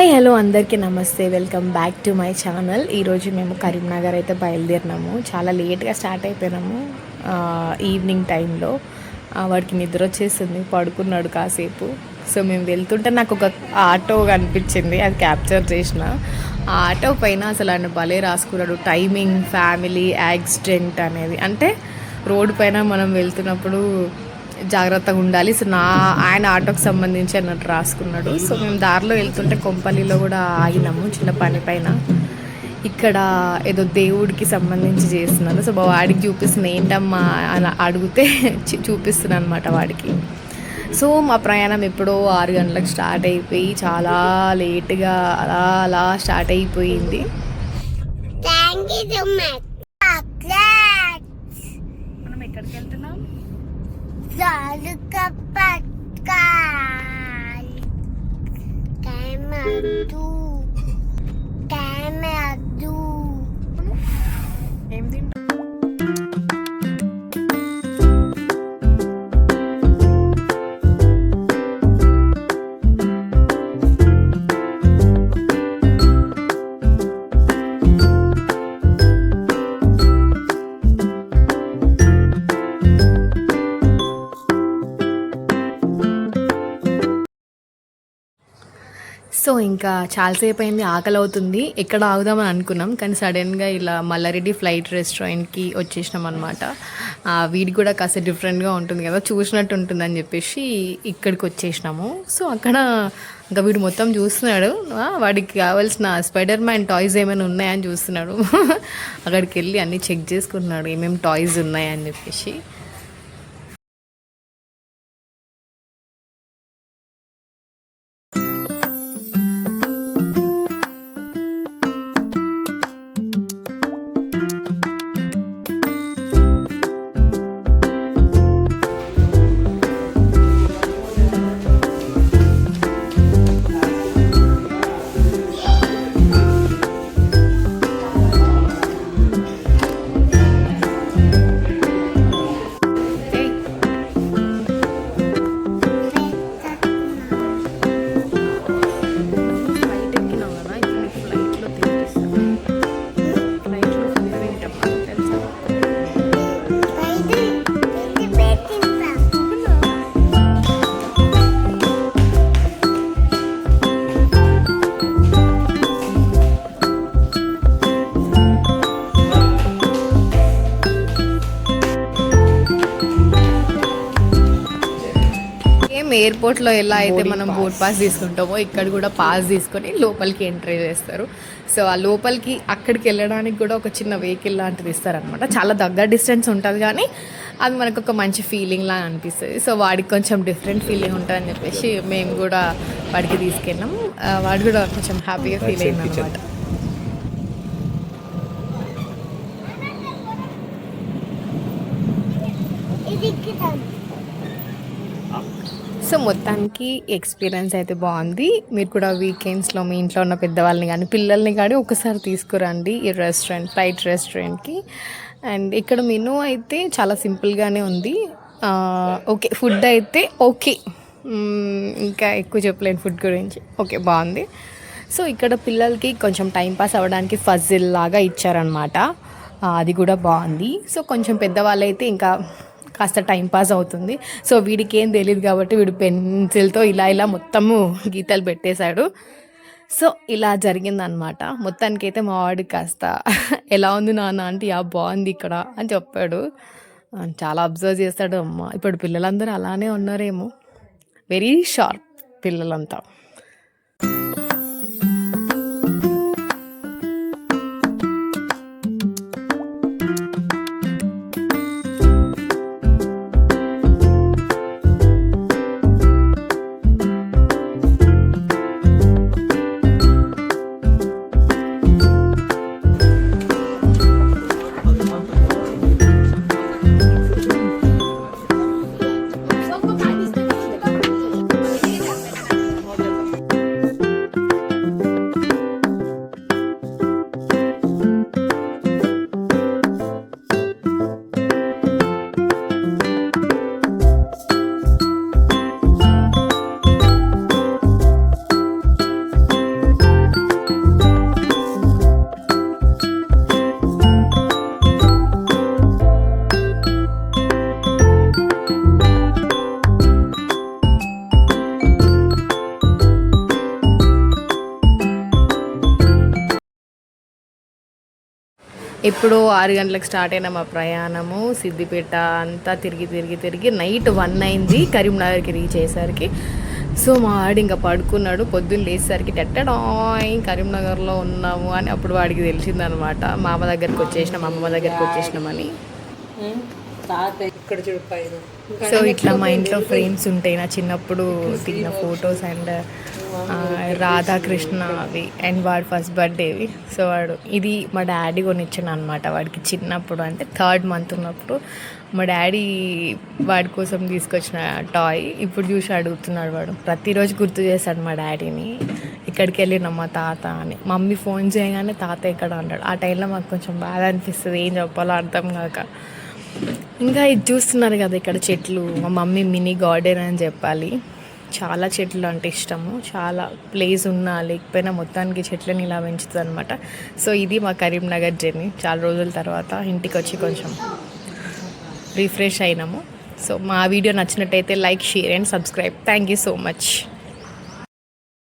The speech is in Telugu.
హాయ్ హలో అందరికీ నమస్తే, welcome back to my channel. ఈరోజు మేము కరీంనగర్ అయితే బయలుదేరినాము. చాలా లేట్గా స్టార్ట్ అయిపోయినాము. ఈవినింగ్ టైంలో వాడికి నిద్ర వచ్చేసింది, పడుకున్నాడు కాసేపు. సో మేము వెళ్తుంటే నాకు ఒక ఆటో కనిపించింది, అది క్యాప్చర్ చేసిన. ఆ ఆటో పైన అసలు ఆయన భలే రాసుకున్నాడు, టైమింగ్, ఫ్యామిలీ, యాక్సిడెంట్ అనేది. అంటే రోడ్డు పైన మనం వెళ్తున్నప్పుడు జాగ్రత్తగా ఉండాలి. సో ఆయన ఆటోకి సంబంధించి అన్నట్టు రాసుకున్నాడు. సో మేము దారిలో వెళ్తుంటే కొంపల్లిలో కూడా ఆగినాము చిన్న పని పైన. ఇక్కడ ఏదో దేవుడికి సంబంధించి చేస్తున్నాను. సో వాడికి చూపిస్తున్నా, ఏంటమ్మా అని అడిగితే చూపిస్తున్నాను అనమాట వాడికి. సో మా ప్రయాణం ఎప్పుడో 6 గంటలకు స్టార్ట్ అయిపోయి చాలా లేట్గా అలా అలా స్టార్ట్ అయిపోయింది. మనం ఎక్కడికి వెళ్తున్నాం? ఏం తింటా? సో ఇంకా చాలాసేపు అయింది, ఆకలి అవుతుంది. ఎక్కడ ఆగుదామని అనుకున్నాం, కానీ సడన్గా ఇలా మల్లారెడ్డి ఫ్లైట్ రెస్టారెంట్కి వచ్చేసినాం అనమాట. వీడికి కూడా కాస్త డిఫరెంట్గా ఉంటుంది కదా, చూసినట్టు ఉంటుందని చెప్పేసి ఇక్కడికి వచ్చేసినాము. సో అక్కడ ఇంకా వీడు మొత్తం చూస్తున్నాడు, వాడికి కావాల్సిన స్పైడర్ మ్యాన్ టాయ్స్ ఏమైనా ఉన్నాయని చూస్తున్నాడు. అక్కడికి వెళ్ళి అన్నీ చెక్ చేసుకుంటున్నాడు ఏమేమి టాయ్స్ ఉన్నాయని చెప్పేసి. ఎయిర్పోర్ట్లో ఎలా అయితే మనం బోర్డ్ పాస్ తీసుకుంటామో ఇక్కడ కూడా పాస్ తీసుకొని లోపలికి ఎంట్రీ చేస్తారు. సో ఆ లోపలికి అక్కడికి వెళ్ళడానికి కూడా ఒక చిన్న వెహికల్ లాంటిది ఇస్తారనమాట. చాలా దగ్గర డిస్టెన్స్ ఉంటుంది, కానీ అది మనకు ఒక మంచి ఫీలింగ్ లాగా అనిపిస్తుంది. సో వాడికి కొంచెం డిఫరెంట్ ఫీలింగ్ ఉంటుందని చెప్పేసి మేము కూడా వాడికి తీసుకెళ్ళాం. వాడు కూడా కొంచెం హ్యాపీగా ఫీల్ అయింది అనమాట. సో మొత్తానికి ఎక్స్పీరియన్స్ అయితే బాగుంది. మీరు కూడా వీకెండ్స్లో మీ ఇంట్లో ఉన్న పెద్దవాళ్ళని కానీ పిల్లల్ని కానీ ఒకసారి తీసుకురండి ఈ ఫ్లైట్ రెస్టారెంట్కి. అండ్ ఇక్కడ మెనూ అయితే చాలా సింపుల్గానే ఉంది. ఓకే, ఫుడ్ అయితే ఓకే, ఇంకా ఎక్కువ చెప్పలేను ఫుడ్ గురించి. ఓకే, బాగుంది. సో ఇక్కడ పిల్లలకి కొంచెం టైంపాస్ అవ్వడానికి ఫజిల్ లాగా ఇచ్చారనమాట, అది కూడా బాగుంది. సో కొంచెం పెద్దవాళ్ళైతే ఇంకా కాస్త టైంపాస్ అవుతుంది. సో వీడికి ఏం తెలియదు కాబట్టి వీడు పెన్సిల్తో ఇలా ఇలా మొత్తము గీతలు పెట్టేశాడు. సో ఇలా జరిగిందనమాట. మొత్తానికైతే మా వాడికి కాస్త ఎలా ఉంది నాన్న అంటే బాగుంది ఇక్కడ అని చెప్పాడు. చాలా అబ్జర్వ్ చేస్తాడు. అమ్మ ఇప్పుడు పిల్లలందరూ అలానే ఉన్నారేమో, వెరీ షార్ప్ పిల్లలంతా. ఎప్పుడో 6 గంటలకు స్టార్ట్ అయిన మా ప్రయాణము సిద్దిపేట అంతా తిరిగి తిరిగి తిరిగి నైట్ 1 అయింది కరీంనగర్కి రీచ్ అయ్యేసరికి. సో మా వాడు ఇంకా పడుకున్నాడు. పొద్దున్న లేచేసరికి టెట్టడాయ్ కరీంనగర్లో ఉన్నాము అని అప్పుడు వాడికి తెలిసిందనమాట. మా అమ్మ దగ్గరికి వచ్చేసినాం, అమ్మమ్మ దగ్గరికి వచ్చేసినామని. సో ఇట్లా మా ఇంట్లో ఫ్రేమ్స్ ఉంటాయి నా చిన్నప్పుడు దిగిన ఫొటోస్ అండ్ రాధాకృష్ణ అవి అండ్ వాడు ఫస్ట్ బర్త్డేవి. సో వాడు ఇది మా డాడీ కొనిచ్చాను అనమాట వాడికి చిన్నప్పుడు, అంటే 3rd మంత్ ఉన్నప్పుడు మా డాడీ వాడి కోసం తీసుకొచ్చిన టాయ్. ఇప్పుడు చూసి అడుగుతున్నాడు వాడు, ప్రతిరోజు గుర్తు చేస్తాడు మా డాడీని ఇక్కడికి వెళ్ళినాం మా తాత అని. మమ్మీ ఫోన్ చేయగానే తాత ఎక్కడ అంటాడు. ఆ టైంలో మాకు కొంచెం బాధ అనిపిస్తుంది, ఏం చెప్పాలో అర్థం కాక. ఇంకా ఇది చూస్తున్నారు కదా ఇక్కడ చెట్లు, మా మమ్మీ మినీ గార్డెన్ అని చెప్పాలి. చాలా చెట్లు అంటే ఇష్టము, చాలా ప్లేస్ ఉన్నా లేకపోయినా మొత్తానికి చెట్లని ఇలా పెంచుతుంది అనమాట. సో ఇది మా కరీంనగర్ జర్నీ. చాలా రోజుల తర్వాత ఇంటికి వచ్చి కొంచెం రిఫ్రెష్ అయినాము. సో మా వీడియో నచ్చినట్టయితే like, share and subscribe. Thank you so much.